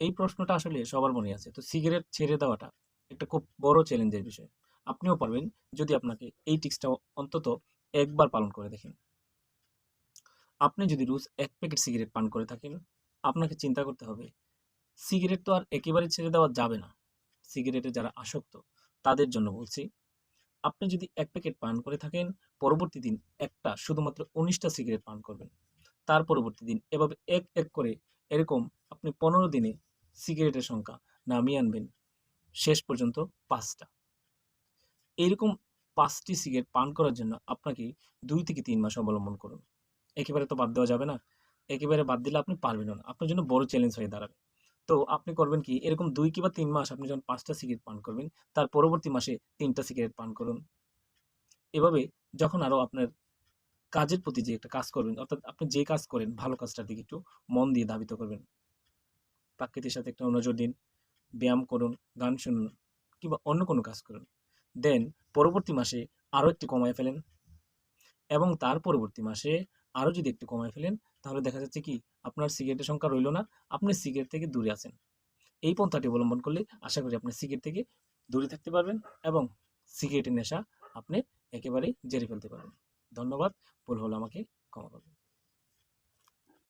এই প্রশ্নটা আসলে সবার মনে আছে। তো সিগারেট ছেড়ে দেওয়াটা একটা খুব বড় চ্যালেঞ্জের বিষয়। আপনিও পারবেন যদি আপনাকে এই টিপসটা অন্তত একবার পালন করে দেখেন। আপনি যদি রোজ ১ প্যাকেট সিগারেট পান করে থাকেন, আপনাকে চিন্তা করতে হবে, সিগারেট তো আর একেবারে ছেড়ে দেওয়া যাবে না। সিগারেটে যারা আসক্ত তাদের জন্য বলছি। আপনি যদি ১ প্যাকেট পান করে থাকেন, পরবর্তী দিন একটা শুধুমাত্র ১৯ টা সিগারেট পান করবেন। তার পরবর্তী দিন এভাবে এক করে এরকম আপনি ১৫ দিনে সিগারেটের সংখ্যা নামিয়ে আনবেন শেষ পর্যন্ত ৫ টা। এইরকম ৫ টি সিগারেট পান করার জন্য আপনাকে ২ থেকে ৩ মাস অবলম্বন করুন। একেবারে তো বাদ দেওয়া যাবে না। একেবারে বাদ দিলে আপনি পারবেনও না। আপনার জন্য বড় চ্যালেঞ্জ হয়ে দাঁড়াবে। তো আপনি করবেন কি এরকম ২ কিংবা ৩ মাস আপনি যখন ৫ টা সিগারেট পান করবেন, তার পরবর্তী মাসে ৩ টা সিগারেট পান করুন। এভাবে যখন আরো আপনার কাজের প্রতি যে একটা কাজ করবেন, অর্থাৎ আপনি যে কাজ করেন ভালো কাজটার দিকে একটু মন দিয়ে ধাবিত করবেন। প্রকৃতির সাথে একটু নজর দিন, ব্যায়াম করুন, গান শুনুন কিংবা অন্য কোনো কাজ করুন। দেন পরবর্তী মাসে আরো একটু কমায় ফেলেন এবং তার পরবর্তী মাসে আরো যদি একটু কমায় ফেলেন, তাহলে দেখা যাচ্ছে কি আপনার সিগারেটের সংখ্যা রইল না, আপনি সিগারেট থেকে দূরে আছেন। এই পন্থাটি অবলম্বন করলে আশা করি আপনি সিগারেট থেকে দূরে থাকতে পারবেন এবং সিগারেটের নেশা আপনি একেবারেই ঝেড়ে ফেলতে পারবেন। ধন্যবাদ। ভুল হলে আমাকে ক্ষমা করবেন।